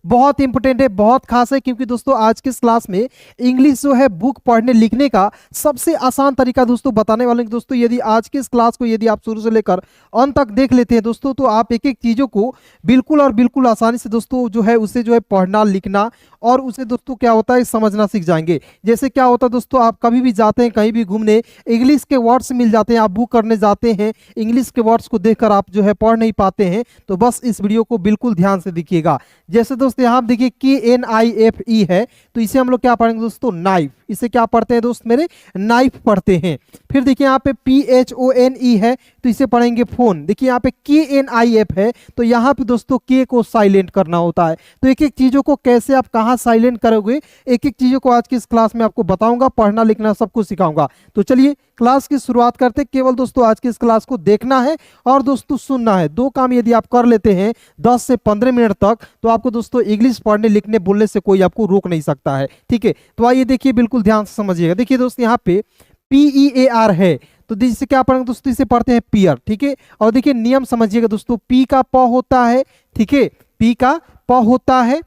बहुत इंपॉर्टेंट है, बहुत खास है, क्योंकि दोस्तों आज के इस क्लास में इंग्लिश जो है बुक पढ़ने लिखने का सबसे आसान तरीका दोस्तों बताने वाले हैं। दोस्तों यदि आज के इस क्लास को यदि आप शुरू से लेकर अंत तक देख लेते हैं दोस्तों, तो आप एक एक चीज़ों को बिल्कुल और बिल्कुल आसानी से दोस्तों जो है उसे जो है पढ़ना लिखना और उसे दोस्तों क्या होता है समझना सीख जाएंगे। जैसे क्या होता है दोस्तों, आप कभी भी जाते हैं कहीं भी घूमने, इंग्लिश के वर्ड्स मिल जाते हैं, आप बुक करने जाते हैं, इंग्लिश के वर्ड्स को देखकर आप जो है पढ़ नहीं पाते हैं, तो बस इस वीडियो को बिल्कुल ध्यान से देखिएगा। जैसे दोस्तों यहाँ आप देखिए KNIFE है, तो इसे हम लोग क्या पढ़ेंगे दोस्तों, नाइफ। इसे क्या पढ़ते हैं दोस्त मेरे, नाइफ पढ़ते हैं। फिर देखिए यहाँ पे PHONE है, तो इसे पढ़ेंगे फोन। देखिए यहाँ पे KNIF है, तो यहाँ पे दोस्तों K को साइलेंट करना होता है। तो एक एक चीजों को कैसे आप कहाँ साइलेंट करोगे, एक एक चीजों को आज की इस क्लास में आपको बताऊंगा, पढ़ना लिखना सब कुछ सिखाऊंगा। तो चलिए क्लास की शुरुआत करते। केवल दोस्तों आज की इस क्लास को देखना है और दोस्तों सुनना है। दो काम यदि आप कर लेते हैं 10 से 15 मिनट तक, तो आपको दोस्तों इंग्लिश पढ़ने लिखने बोलने से कोई आपको रोक नहीं सकता है। ठीक है, तो आइए देखिए, बिल्कुल ध्यान से समझिएगा। देखिए दोस्तों यहाँ पे PEAR है, तो जिससे क्या पढ़ेंगे दोस्तों, इसे पढ़ते हैं पियर। ठीक है, और देखिए नियम समझिएगा दोस्तों, P का प होता है, ठीक है, P का प होता है।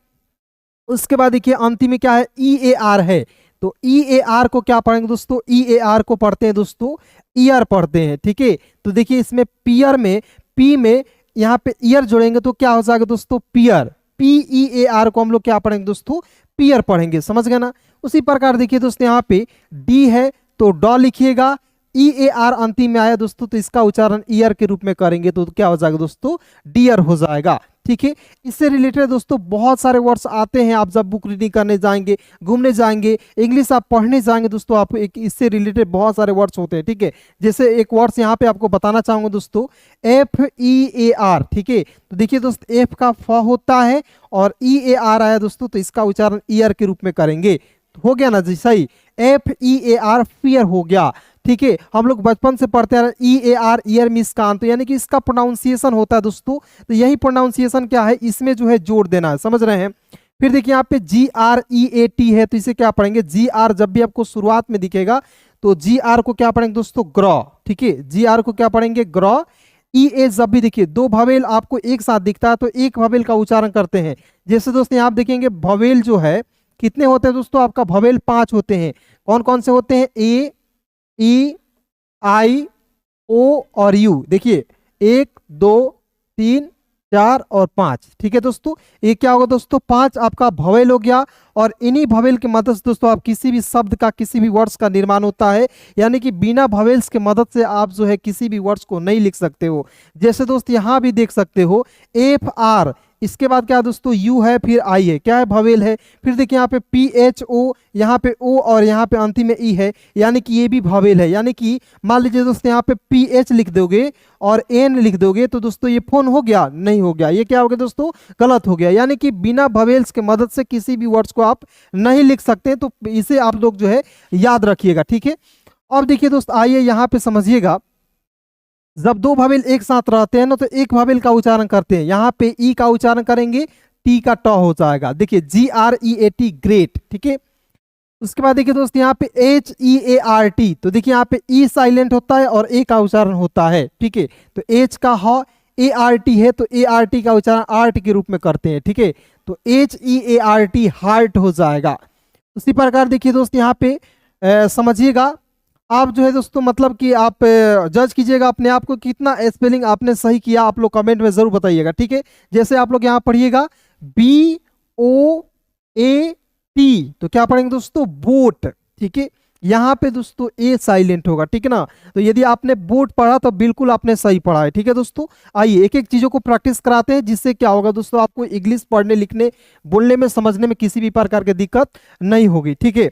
उसके बाद देखिए अंतिम में क्या है, EAR है, तो EAR को क्या पढ़ेंगे दोस्तों, EAR को पढ़ते हैं दोस्तों ईयर पढ़ते हैं। ठीक है, तो देखिए इसमें पियर में P में यहाँ पे ईयर जोड़ेंगे तो क्या हो जाएगा दोस्तों, पियर। PEAR को हम लोग क्या पढ़ेंगे दोस्तों, पियर पढ़ेंगे। समझ गए ना। उसी प्रकार देखिए दोस्तों यहाँ पे D है, तो डॉ लिखिएगा। EAR अंतिम में आया दोस्तों, तो इसका उच्चारण ईयर के रूप में करेंगे तो क्या हो जाएगा दोस्तों, डियर हो जाएगा। ठीक है, इससे रिलेटेड दोस्तों बहुत सारे वर्ड्स आते हैं। आप जब बुक रीडिंग करने जाएंगे, घूमने जाएंगे, इंग्लिश आप पढ़ने जाएंगे दोस्तों, आप एक इससे रिलेटेड बहुत सारे वर्ड्स होते हैं। ठीक है, जैसे एक वर्ड्स यहाँ पे आपको बताना चाहूंगा दोस्तों, FEAR। ठीक है, तो देखिए दोस्त F का फ होता है और EAR आया दोस्तों, तो इसका उच्चारण ईयर के रूप में करेंगे। हो गया ना जी, सही। FEAR फियर हो गया। ठीक है, हम लोग बचपन से पढ़ते आ रहे EAR ईयर में इसका अंत, यानी कि इसका प्रोनाउंसिएशन होता है दोस्तों। तो यही प्रोनाउंसिएशन क्या है, इसमें जो है जोड़ देना है। समझ रहे हैं। फिर देखिए यहाँ पे GREAT है, तो इसे क्या पढ़ेंगे, GR जब भी आपको शुरुआत में दिखेगा तो GR को क्या पढ़ेंगे दोस्तों, ग्रॉ। ठीक है, GR को क्या पढ़ेंगे, ग्रॉ। EA जब भी देखिए दो भवेल आपको एक साथ दिखता है तो एक भवेल का उच्चारण करते हैं। जैसे दोस्तों यहाँ आप देखेंगे भवेल जो है कितने होते हैं दोस्तों, आपका भवेल 5 होते हैं। कौन कौन से होते हैं, A E I O और U। देखिए 1 2 3 4 और 5। ठीक है दोस्तों, ये क्या होगा दोस्तों, 5 आपका भवेल हो गया। और इन्हीं भवेल की मदद से दोस्तों आप किसी भी शब्द का, किसी भी वर्ड्स का निर्माण होता है। यानी कि बिना भवेल्स के मदद से आप जो है किसी भी वर्ड्स को नहीं लिख सकते हो। जैसे दोस्त यहाँ भी देख सकते हो FR, इसके बाद क्या दोस्तों, U है, फिर I है, क्या है, भवेल है। फिर देखिए यहाँ पे PHO, यहाँ पे O और यहाँ पे अंतिम में E है, यानी कि ये भी भवेल है। यानी कि मान लीजिए दोस्तों यहाँ पे PH लिख दोगे और N लिख दोगे तो दोस्तों ये फोन हो गया, नहीं हो गया, ये क्या हो गया दोस्तों, गलत हो गया। यानी कि बिना भवेल्स के मदद से किसी भी वर्ड्स को आप नहीं लिख सकते, तो इसे आप लोग जो है याद रखिएगा। ठीक है, अब देखिए दोस्त आइए यहाँ पे समझिएगा, जब दो भवेल एक साथ रहते हैं ना तो एक भवेल का उच्चारण करते हैं। यहाँ पे ई का उच्चारण करेंगे, टी का ट हो जाएगा। देखिए GREAT, ग्रेट। ठीक है, उसके बाद देखिए दोस्त यहाँ पे HEART, तो देखिए यहाँ पे ई साइलेंट होता है और ए का उच्चारण होता है। ठीक है, तो H का ह, ART है, तो ART का उच्चारण आर्ट के रूप में करते हैं। ठीक है, तो HEART हार्ट हो जाएगा। उसी प्रकार देखिए दोस्त यहाँ पे समझिएगा, आप जो है दोस्तों मतलब कि आप जज कीजिएगा अपने आप को कितना स्पेलिंग आपने सही किया, आप लोग कमेंट में जरूर बताइएगा। ठीक है, जैसे आप लोग यहाँ पढ़िएगा BOAT, तो क्या पढ़ेंगे दोस्तों, बोट। ठीक है, यहाँ पे दोस्तों ए साइलेंट होगा। ठीक है ना, तो यदि आपने बोट पढ़ा तो बिल्कुल आपने सही पढ़ा है। ठीक है दोस्तों, आइए एक एक चीजों को प्रैक्टिस कराते हैं, जिससे क्या होगा दोस्तों, आपको इंग्लिश पढ़ने लिखने बोलने में समझने में किसी भी प्रकार की दिक्कत नहीं होगी। ठीक है,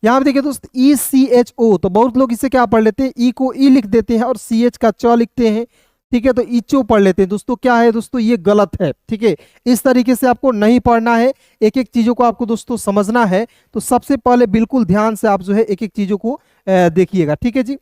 यहाँ पे देखिए दोस्त ECHO, तो बहुत लोग इसे क्या पढ़ लेते हैं, ई को ई लिख देते हैं और CH का च लिखते हैं। ठीक है, तो इचो पढ़ लेते हैं। दोस्तों क्या है दोस्तों, ये गलत है। ठीक है, इस तरीके से आपको नहीं पढ़ना है, एक एक चीजों को आपको दोस्तों समझना है। तो सबसे पहले बिल्कुल ध्यान से आप जो है एक एक चीजों को देखिएगा। ठीक है जी,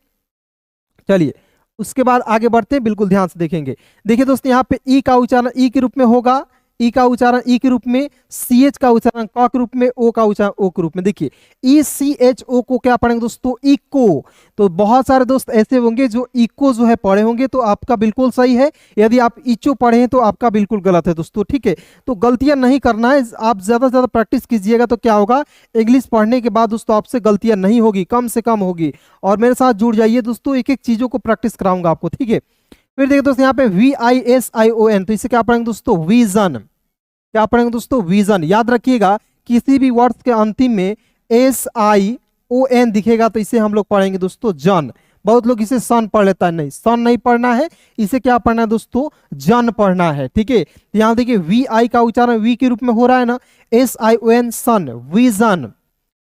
चलिए उसके बाद आगे बढ़ते हैं, बिल्कुल ध्यान से देखेंगे। देखिए दोस्तों यहाँ पे ई का उच्चारण ई के रूप में होगा, ई का उच्चारण ई के रूप में, सी एच का उच्चारण क के रूप में, ओ का उच्चारण ओ के रूप में। देखिए ई सी एच ओ को क्या पढ़ेंगे दोस्तों, इको। तो बहुत सारे दोस्त ऐसे होंगे जो इको जो है पढ़े होंगे, तो आपका बिल्कुल सही है। यदि आप इचो पढ़े हैं तो आपका बिल्कुल गलत है दोस्तों, ठीक है। तो गलतियां नहीं करना है, आप ज्यादा से ज्यादा प्रैक्टिस कीजिएगा तो क्या होगा, इंग्लिश पढ़ने के बाद दोस्तों आपसे गलतियां नहीं होगी, कम से कम होगी। और मेरे साथ जुड़ जाइए दोस्तों, एक एक चीजों को प्रैक्टिस कराऊंगा आपको, ठीक है। फिर देखिए दोस्तों यहाँ पे VISION, तो इसे क्या पढ़ेंगे दोस्तों, विजन। क्या पढ़ेंगे दोस्तों, विजन। याद रखिएगा किसी भी वर्ड्स के अंतिम में SION दिखेगा तो इसे हम लोग पढ़ेंगे दोस्तों जन। बहुत लोग इसे सन पढ़ लेता है, नहीं, सन नहीं पढ़ना है, इसे क्या पढ़ना है दोस्तों, जन पढ़ना है, ठीक है। यहाँ देखिए VI का उच्चारण वी के रूप में हो रहा है ना, SION सन, विजन।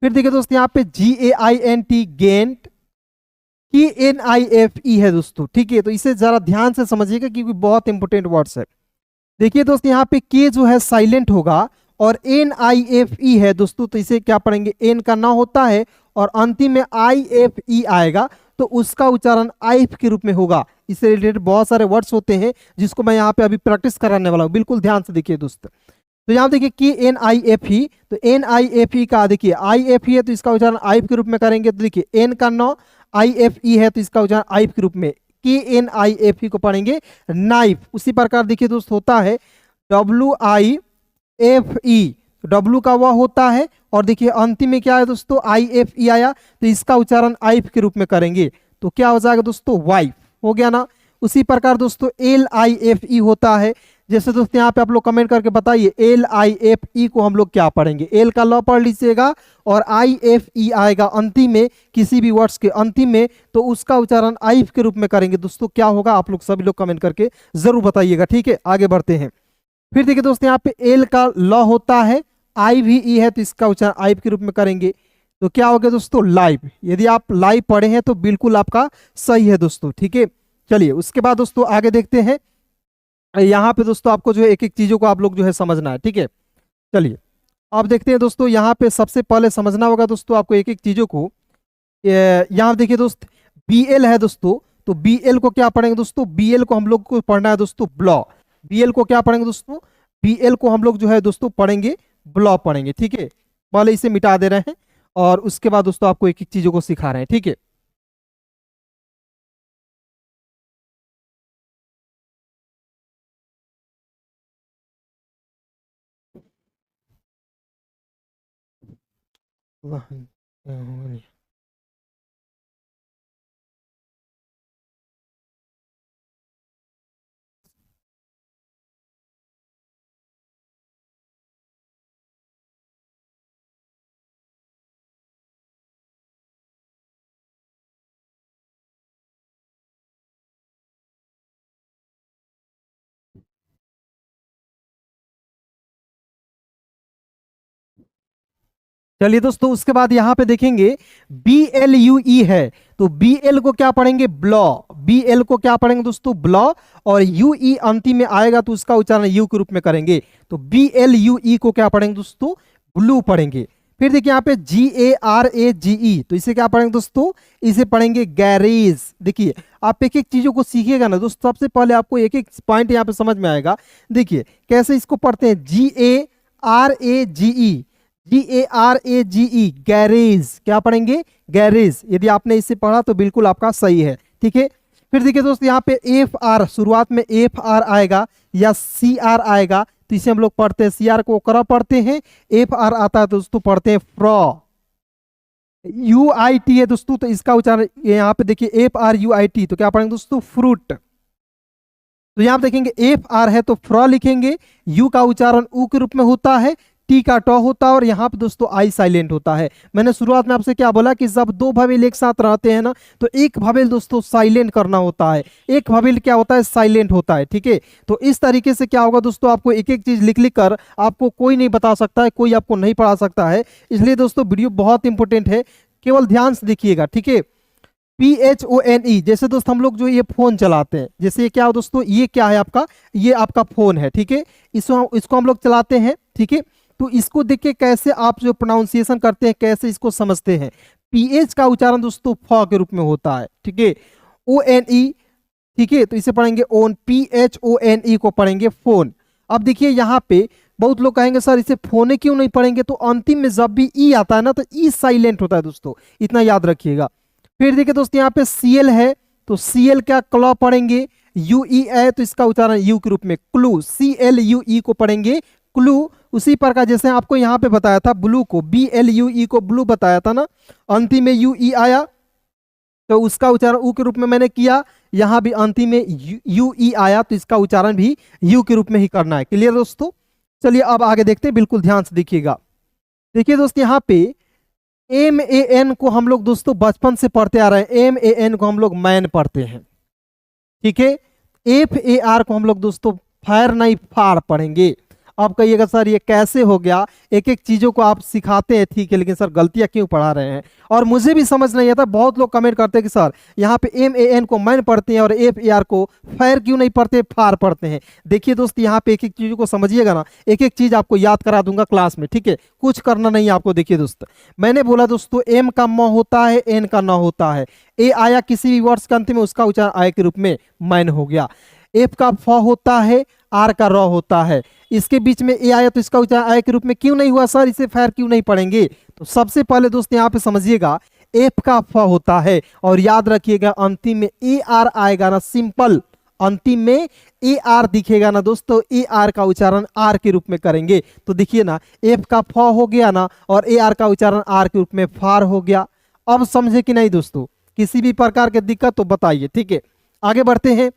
फिर देखिए दोस्तों यहाँ पे GAINT गेंट, KNIFE है दोस्तों, ठीक है। तो इसे जरा ध्यान से समझिएगा क्योंकि बहुत इंपोर्टेंट वर्ड्स है। देखिए दोस्तों यहाँ पे के जो है साइलेंट होगा और NIFE है दोस्तों, तो इसे क्या पढ़ेंगे, एन का ना होता है और अंतिम में IFE आएगा तो उसका उच्चारण आइफ के रूप में होगा। इससे रिलेटेड बहुत सारे वर्ड्स होते हैं जिसको मैं यहाँ पे अभी प्रैक्टिस कराने वाला हूँ, बिल्कुल ध्यान से देखिए दोस्त। तो यहाँ देखिए KNIFE, तो NIFE का देखिए IFE है तो इसका उच्चारण आइफ के रूप में करेंगे। तो देखिए एन का नौ, IFE है तो इसका उच्चारण आइफ के रूप में, KNIFE को पढ़ेंगे नाइफ। उसी प्रकार देखिए दोस्त होता है WIFE, W का वह होता है और देखिए अंतिम में क्या है दोस्तों, IFE आया तो इसका उच्चारण आइफ के रूप में करेंगे तो क्या हो जाएगा दोस्तों, वाइफ। हो गया ना। उसी प्रकार दोस्तों LIFE होता है। जैसे दोस्तों यहाँ पे आप लोग कमेंट करके बताइए LIFE को हम लोग क्या पढ़ेंगे, एल का ल पढ़ लीजिएगा और IFE आएगा अंतिम में, किसी भी वर्ड्स के अंतिम में, तो उसका उच्चारण आइफ के रूप में करेंगे दोस्तों। क्या होगा आप लोग सभी लोग कमेंट करके जरूर बताइएगा, ठीक है। आगे बढ़ते हैं। फिर देखिए दोस्तों यहाँ पे एल का ल होता है, IVE है तो इसका उच्चारण आइफ के रूप में करेंगे तो क्या हो गया दोस्तों, लाइव। यदि आप लाइव पढ़े हैं तो बिल्कुल आपका सही है दोस्तों, ठीक है। चलिए उसके बाद दोस्तों आगे देखते हैं। यहाँ पे दोस्तों आपको जो है एक एक चीजों को आप लोग जो है समझना है, ठीक है। चलिए अब देखते हैं दोस्तों, यहाँ पे सबसे पहले समझना होगा दोस्तों आपको एक एक चीजों को। यहाँ देखिए दोस्त BL है दोस्तों, तो BL को क्या पढ़ेंगे दोस्तों, BL को हम लोग को पढ़ना है दोस्तों ब्लॉ। BL को क्या पढ़ेंगे दोस्तों, BL को हम लोग जो है दोस्तों पढ़ेंगे ब्लॉ पढ़ेंगे, ठीक है। पहले इसे मिटा दे रहे हैं और उसके बाद दोस्तों आपको एक एक चीजों को सिखा रहे हैं, ठीक है। चलिए दोस्तों उसके बाद यहाँ पे देखेंगे BLUE है, तो BL को क्या पढ़ेंगे, ब्लॉ। BL को क्या पढ़ेंगे दोस्तों, ब्लॉ, और UE अंतिम में आएगा तो उसका उच्चारण यू के रूप में करेंगे तो BLUE को क्या पढ़ेंगे दोस्तों, ब्लू पढ़ेंगे। फिर देखिए यहाँ पे GARAGE, तो इसे क्या पढ़ेंगे दोस्तों, इसे पढ़ेंगे गैरेज। देखिए आप एक एक चीजों को सीखिएगा ना दोस्तों, सबसे पहले आपको एक एक पॉइंट यहाँ पे समझ में आएगा। देखिए कैसे इसको पढ़ते हैं, GARAGE, गैरेज। क्या पढ़ेंगे, गैरेज। यदि आपने इसे पढ़ा तो बिल्कुल आपका सही है, ठीक है। फिर देखिए दोस्तों यहाँ पे FR, शुरुआत में FR आएगा या CR आएगा तो इसे हम लोग पढ़ते हैं, CR को करा पढ़ते हैं, FR आता है तो दोस्तों पढ़ते हैं फ्रॉ। UIT है दोस्तों, तो इसका उच्चारण यहाँ पे देखिए FRUIT, तो क्या पढ़ेंगे दोस्तों, फ्रूट। तो यहाँ देखेंगे FR है तो फ्रॉ लिखेंगे, U का उच्चारण उ के रूप में होता है, T का टॉ होता है और यहाँ पे दोस्तों आई साइलेंट होता है। मैंने शुरुआत में आपसे क्या बोला कि जब दो भवेल एक साथ रहते हैं ना तो एक भवेल दोस्तों साइलेंट करना होता है, एक भवेल क्या होता है, साइलेंट होता है, ठीक है। तो इस तरीके से क्या होगा दोस्तों, आपको एक एक चीज लिख लिख कर आपको कोई नहीं बता सकता है, कोई आपको नहीं पढ़ा सकता है। इसलिए दोस्तों वीडियो बहुत इंपॉर्टेंट है, केवल ध्यान से देखिएगा, ठीक है। PHONE, जैसे दोस्त हम लोग जो ये फोन चलाते हैं, जैसे ये क्या हो दोस्तों, ये क्या है आपका, ये आपका फोन है, ठीक है। इसको हम लोग चलाते हैं, ठीक है। तो इसको देख के कैसे आप जो प्रोनाउंसिएशन करते हैं, कैसे इसको समझते हैं। PH का उच्चारण दोस्तों फ के रूप में होता है, ठीक है। ONE, ठीक है, तो इसे पढ़ेंगे ओन, PHONE को पढ़ेंगे फोन। अब देखिए यहाँ पे बहुत लोग कहेंगे सर इसे फोने क्यों नहीं पढ़ेंगे, तो अंतिम में जब भी ई आता है ना तो ई साइलेंट होता है दोस्तों, इतना याद रखिएगा। फिर देखिए दोस्तों यहाँ पे सीएल है, तो सीएल क्या क्लॉ पढ़ेंगे, यू ई है तो इसका उच्चारण यू के रूप में clue, C L U E को पढ़ेंगे क्लू। उसी प्रकार जैसे आपको यहाँ पे बताया था ब्लू को, बी एल यू ई को ब्लू बताया था ना, अंतिम में यू ई आया तो उसका उच्चारण ऊ के रूप में मैंने किया, यहाँ भी अंतिम में यू ई आया तो इसका उच्चारण भी यू के रूप में ही करना है। क्लियर दोस्तों, चलिए अब आगे देखते हैं, बिल्कुल ध्यान से देखिएगा। देखिए दोस्तों यहाँ पे एम ए एन को हम लोग दोस्तों बचपन से पढ़ते आ रहे हैं, एम ए एन को हम लोग मैन पढ़ते हैं, ठीक है। एफ ए आर को हम लोग दोस्तों फायर नहीं फार पढ़ेंगे। अब कहिएगा सर ये कैसे हो गया, एक एक चीजों को आप सिखाते हैं ठीक है, लेकिन सर गलतियां क्यों पढ़ा रहे हैं, और मुझे भी समझ नहीं आता। बहुत लोग कमेंट करते हैं कि सर यहाँ पे एम ए एन को मैन पढ़ते हैं और एफ ए आर को फायर क्यों नहीं पढ़ते, फार पढ़ते हैं। देखिए दोस्त यहाँ पे एक एक चीजों को समझिएगा ना, एक एक चीज आपको याद करा दूंगा क्लास में, ठीक है, कुछ करना नहीं आपको। देखिए दोस्त मैंने बोला दोस्तों एम का म होता है, एन का न होता है, ए आया किसी भी वर्ड्स के अंत में उसका उच्चारण आय के रूप में मैन हो गया। एफ का फ होता है, आर का र होता है, इसके बीच में ए आया तो इसका उच्चारण आय के रूप में क्यों नहीं हुआ सर, इसे फायर क्यों नहीं पढ़ेंगे। तो सबसे पहले दोस्त यहाँ पे समझिएगा एफ का फ होता है और याद रखिएगा अंतिम में ए आर आएगा ना, सिंपल अंतिम में ए आर दिखेगा ना दोस्तों, ए आर का उच्चारण आर के रूप में करेंगे। तो देखिए ना एफ का फ हो गया ना और ए आर का उच्चारण आर के रूप में फार हो गया। अब समझे कि नहीं दोस्तों, किसी भी प्रकार की दिक्कत तो बताइए, ठीक है। आगे बढ़ते हैं,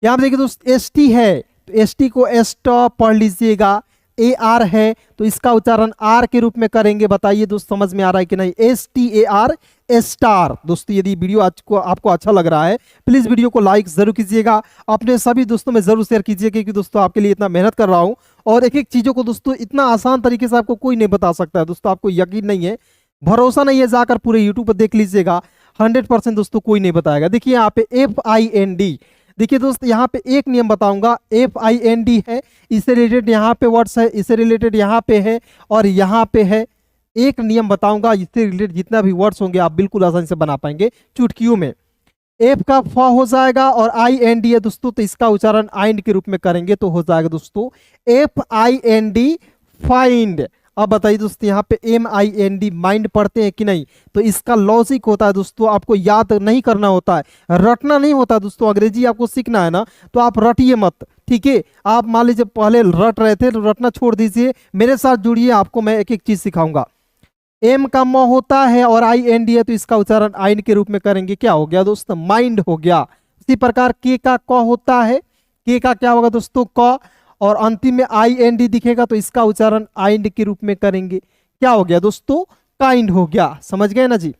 यहाँ पे देखिए दोस्त एस टी है तो एस टी को एस्टा पढ़ लीजिएगा, ए आर है तो इसका उच्चारण आर के रूप में करेंगे। बताइए दोस्त समझ में आ रहा है कि नहीं, S T A R star. दोस्तों यदि वीडियो आज को आपको अच्छा लग रहा है प्लीज वीडियो को लाइक जरूर कीजिएगा, अपने सभी दोस्तों में जरूर शेयर कीजिए, क्योंकि दोस्तों आपके लिए इतना मेहनत कर रहा हूं और एक एक चीजों को दोस्तों इतना आसान तरीके से आपको कोई नहीं बता सकता है। दोस्तों आपको यकीन नहीं है, भरोसा नहीं है, जाकर पूरे यूट्यूब पर देख लीजिएगा, 100% दोस्तों कोई नहीं बताएगा। देखिए यहाँ पे एफ आई एन डी, देखिए दोस्त यहाँ पे एक नियम बताऊंगा, एफ आई एन डी है, इससे रिलेटेड यहाँ पे वर्ड्स है, इससे रिलेटेड यहाँ पे है और यहाँ पे है। एक नियम बताऊंगा, इससे रिलेटेड जितना भी वर्ड्स होंगे आप बिल्कुल आसानी से बना पाएंगे चुटकियों में। एफ का फ हो जाएगा और आई एन डी है दोस्तों, तो इसका उच्चारण आइंड के रूप में करेंगे तो हो जाएगा दोस्तों F I N D find. अब बताइए दोस्तों यहाँ पे M I N D mind पढ़ते हैं कि नहीं, तो इसका लॉजिक होता है दोस्तों, आपको याद नहीं करना होता है, रटना नहीं होता दोस्तों। अंग्रेजी आपको सीखना है ना तो आप रटिए मत, ठीक है। आप मान लीजिए पहले रट रहे थे, रटना छोड़ दीजिए, मेरे साथ जुड़िए, आपको मैं एक एक चीज सिखाऊंगा। एम का म होता है और आई एन डी है तो इसका उच्चारण आइन के रूप में करेंगे, क्या हो गया दोस्तों, माइंड हो गया। इसी प्रकार के का क होता है, के का क्या होगा दोस्तों, क, और अंतिम में आई एन डी दिखेगा तो इसका उच्चारण आइंड के रूप में करेंगे, क्या हो गया दोस्तों, काइंड हो गया। समझ गए ना जी।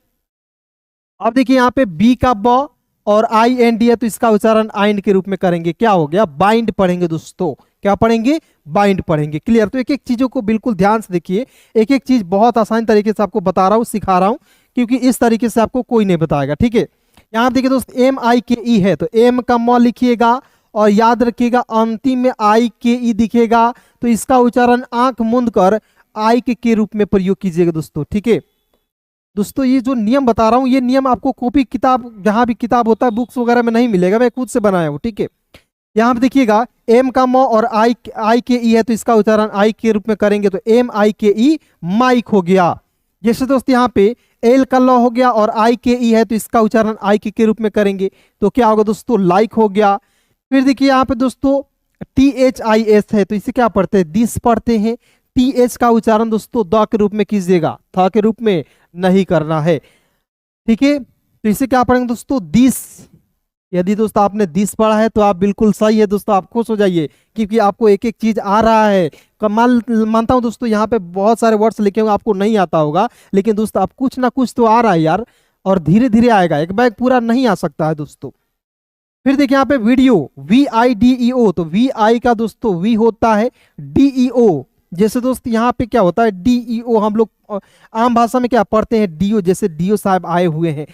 अब देखिए यहाँ पे बी का ब और आई एन डी है तो इसका उच्चारण आइंड के रूप में करेंगे, क्या हो गया, बाइंड पढ़ेंगे दोस्तों, क्या पढ़ेंगे, बाइंड पढ़ेंगे। क्लियर। तो एक एक चीजों को बिल्कुल ध्यान से देखिए, एक एक चीज बहुत आसान तरीके से आपको बता रहा हूँ, सिखा रहा हूँ, क्योंकि इस तरीके से आपको कोई नहीं बताएगा, ठीक है। यहाँ देखिए दोस्त एम आई के ई है तो एम का म लिखिएगा और याद रखिएगा अंतिम में आई के ई दिखेगा तो इसका उच्चारण आंख मूंद कर आई के रूप में प्रयोग कीजिएगा दोस्तों, ठीक है। दोस्तों ये जो नियम बता रहा हूँ ये नियम आपको कॉपी किताब, जहां भी किताब होता है बुक्स वगैरह में नहीं मिलेगा, मैं खुद से बनाया हूँ, ठीक है। यहाँ पे देखिएगा एम का म और आई के ई है तो इसका उच्चारण आई के रूप में करेंगे तो एम आई के ई माइक हो गया। जैसे दोस्त यहाँ पे एल का ल हो गया और आई के ई है तो इसका उच्चारण आई के रूप में करेंगे तो क्या होगा दोस्तों, लाइक हो गया। फिर देखिए यहाँ पे दोस्तों टी एच आई एस है तो इसे क्या पढ़ते हैं, दिस पढ़ते हैं। टी एच का उच्चारण दोस्तों द के रूप में कीजिएगा, था के रूप में नहीं करना है, ठीक है। तो इसे क्या पढ़ेंगे दोस्तों, दिस। यदि दोस्तों आपने दिस पढ़ा है तो आप बिल्कुल सही है दोस्तों, आप खुश हो जाइए क्योंकि आपको एक एक चीज आ रहा है। कमाल मानता हूं दोस्तों, यहाँ पे बहुत सारे वर्ड्स लिखे हुए आपको नहीं आता होगा, लेकिन दोस्तों आप कुछ ना कुछ तो आ रहा है यार, और धीरे धीरे आएगा, एक बैग पूरा नहीं आ सकता है दोस्तों। फिर देखिए यहाँ पे video, V I D E O, तो वी आई का दोस्तों वी होता है, डी ई ओ। जैसे दोस्त यहाँ पे क्या होता है, डी ई ओ हम लोग आम भाषा में क्या पढ़ते हैं, डीओ। जैसे डीओ साहब आए हुए हैं,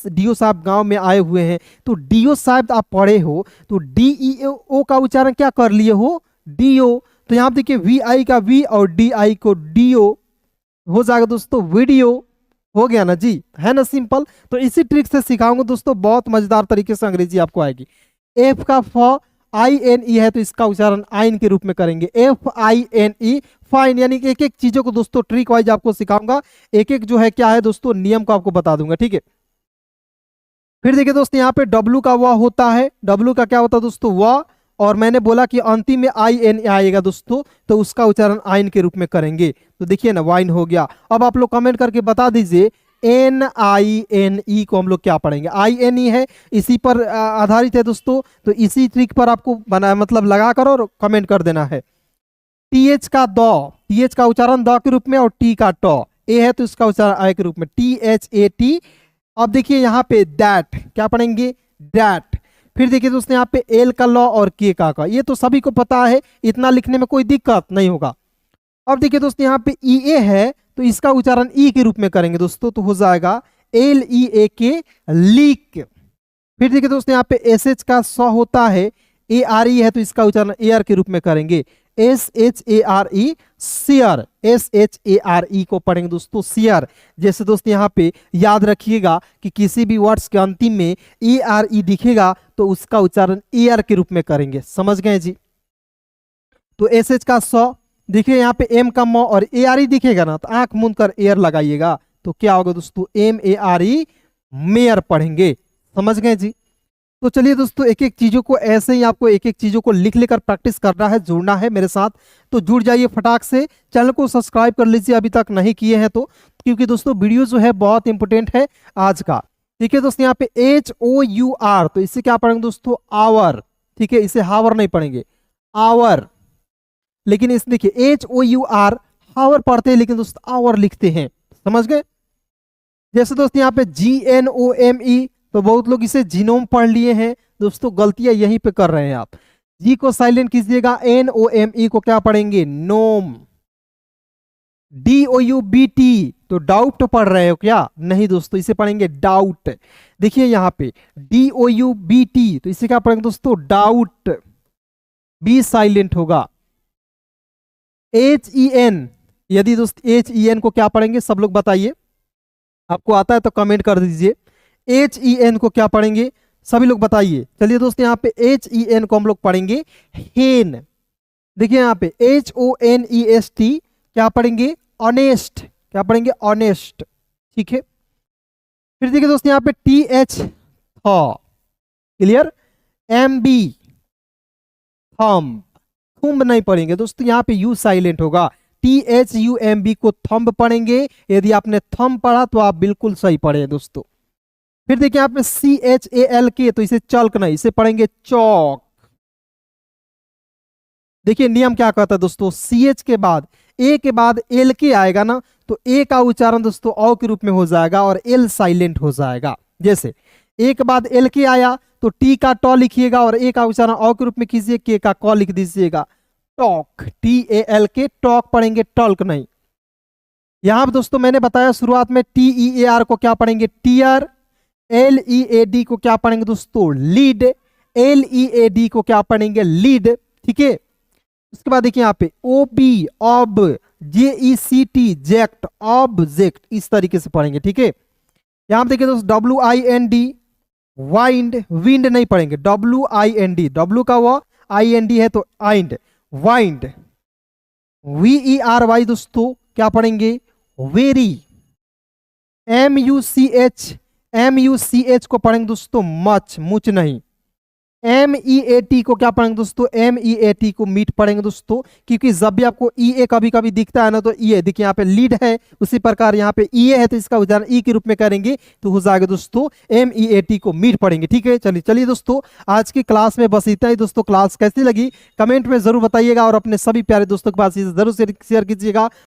डीओ साहब गांव में आए हुए हैं, तो डीओ साहब आप पढ़े हो तो डी ई ओ का उच्चारण क्या कर लिए हो, डीओ। तो यहाँ पे देखिए वी आई का वी और डी आई को डीओ हो जाएगा दोस्तों, वीडियो हो गया ना जी, है ना सिंपल। तो इसी ट्रिक से सिखाऊंगा दोस्तों, बहुत मजेदार तरीके से अंग्रेजी आपको आएगी। एफ का फ INE है तो इसका उच्चारण आइन के रूप में करेंगे, FINE, फाइन। यानी कि एक एक चीजों को दोस्तों ट्रिक वाइज आपको सिखाऊंगा, एक एक जो है क्या है दोस्तों नियम को आपको बता दूंगा, ठीक है। फिर देखिए दोस्तों यहाँ पे W का व होता है, W का क्या होता है दोस्तों व, और मैंने बोला कि अंतिम में INE आएगा दोस्तों तो उसका उच्चारण आइन के रूप में करेंगे। तो देखिए ना वाइन हो गया। अब आप लोग कमेंट करके बता दीजिए NINE को हम लोग क्या पढ़ेंगे। INE है, इसी पर आधारित है दोस्तों, तो इसी ट्रिक पर आपको बना मतलब लगा कर और कमेंट कर देना है। TH का द, TH का उच्चारण द के रूप में, और T का ट, ए है तो इसका उच्चारण आय के रूप में, THAT। अब देखिए यहाँ पे दैट क्या पढ़ेंगे, दैट। फिर देखिए दोस्तों यहाँ पे L का लॉ और K का, ये तो सभी को पता है, इतना लिखने में कोई दिक्कत नहीं होगा। अब देखिए दोस्तों यहाँ पे EA है तो इसका उच्चारण ई के रूप में करेंगे दोस्तों, तो हो जाएगा LEAK, लीक। फिर देखिए दोस्तों यहाँ पे SH का स होता है, ARE है तो इसका उच्चारण AR के रूप में करेंगे, SHARE, शेयर, SHARE को पढ़ेंगे दोस्तों शेयर। जैसे दोस्तों यहाँ पे याद रखिएगा कि किसी भी वर्ड्स के अंतिम में ARE दिखेगा तो उसका उच्चारण AR के रूप में करेंगे, समझ गए जी। तो SH का स, देखिए यहाँ पे M का म और ARE दिखेगा ना तो आंख मूंद कर एयर लगाइएगा, तो क्या होगा दोस्तों MARE, मेयर पढ़ेंगे, समझ गए जी। तो चलिए दोस्तों एक एक चीजों को ऐसे ही आपको एक एक चीजों को लिख लेकर प्रैक्टिस करना है, जुड़ना है मेरे साथ, तो जुड़ जाइए फटाक से। चैनल को सब्सक्राइब कर लीजिए अभी तक नहीं किए हैं तो, क्योंकि दोस्तों वीडियो जो है बहुत इंपॉर्टेंट है आज का। ठीक है दोस्तों यहाँ पे HOUR, तो इससे क्या पढ़ेंगे दोस्तों आवर, ठीक है, इसे हावर नहीं पढ़ेंगे, आवर। लेकिन इस देखिए HOUR हावर पढ़ते हैं लेकिन दोस्तों आवर लिखते हैं, समझ गए। जैसे दोस्तों यहाँ पे GNOME, तो बहुत लोग इसे जीनोम पढ़ लिए हैं दोस्तों, गलतियां यहीं पे कर रहे हैं आप। जी को साइलेंट कीजिएगा, NOME को क्या पढ़ेंगे, नोम। DOUBT, तो डाउट पढ़ रहे हो क्या, नहीं दोस्तों इसे पढ़ेंगे डाउट। देखिए यहाँ पे DOUBT, तो इसे क्या पढ़ेंगे दोस्तों डाउट, बी साइलेंट होगा। HEN, यदि दोस्त HEN को क्या पढ़ेंगे, सब लोग बताइए, आपको आता है तो कमेंट कर दीजिए। HEN को क्या पढ़ेंगे, सभी लोग बताइए। चलिए दोस्तों यहाँ पे HEN को हम लोग पढ़ेंगे हेन। देखिए यहाँ पे HONEST क्या पढ़ेंगे, ऑनेस्ट, क्या पढ़ेंगे ऑनेस्ट, ठीक है। फिर देखिए दोस्तों यहाँ पे TH, क्लियर। MB, थंब, थुम्ब नहीं पढ़ेंगे दोस्तों, यहाँ पे यू साइलेंट होगा। THUMB को थंब पढ़ेंगे, यदि आपने थंब पढ़ा तो आप बिल्कुल सही पढ़े दोस्तों। फिर देखिए यहाँ पे CHALK, तो इसे चल्क नहीं, इसे पढ़ेंगे चौक। देखिए नियम क्या कहता है दोस्तों, CH के बाद A के बाद LK आएगा ना तो A का उच्चारण दोस्तों औ के रूप में हो जाएगा और L साइलेंट हो जाएगा। जैसे A के बाद LK आया तो T का ट लिखिएगा और A का उच्चारण औ के रूप में कीजिए, K का क लिख दीजिएगा, टॉक, TALK, टॉक पढ़ेंगे, टॉल्क नहीं। यहां पर दोस्तों मैंने बताया शुरुआत में TEAR को क्या पढ़ेंगे, टीयर। LEAD को क्या पढ़ेंगे दोस्तों, लीड। LEAD को क्या पढ़ेंगे, लीड, ठीक है। उसके बाद देखिए यहाँ पे OB, ऑब, JECT, जेक्ट, ऑब्जेक्ट, इस तरीके से पढ़ेंगे, ठीक है। यहां पे देखिए दोस्तों WIND, वाइंड, विंड नहीं पढ़ेंगे, WIND, W का वो IND है तो आइंड, वाइंड। VERY दोस्तों क्या पढ़ेंगे, वेरी। MUCH को पढ़ेंगे दोस्तों मच, मुच नहीं। MEAT को क्या पढ़ेंगे दोस्तों, MEAT को मीट पढ़ेंगे दोस्तों, क्योंकि जब भी आपको EA कभी कभी दिखता है ना तो EA, देखिए यहाँ पे लीड है, उसी प्रकार यहाँ पे EA है तो इसका उच्चारण E के रूप में करेंगे तो हो जाएगा दोस्तों MEAT को मीट पढ़ेंगे, ठीक है। चलिए दोस्तों आज की क्लास में बस इतना ही दोस्तों। क्लास कैसी लगी कमेंट में जरूर बताइएगा और अपने सभी प्यारे दोस्तों के पास इसे जरूर शेयर कीजिएगा।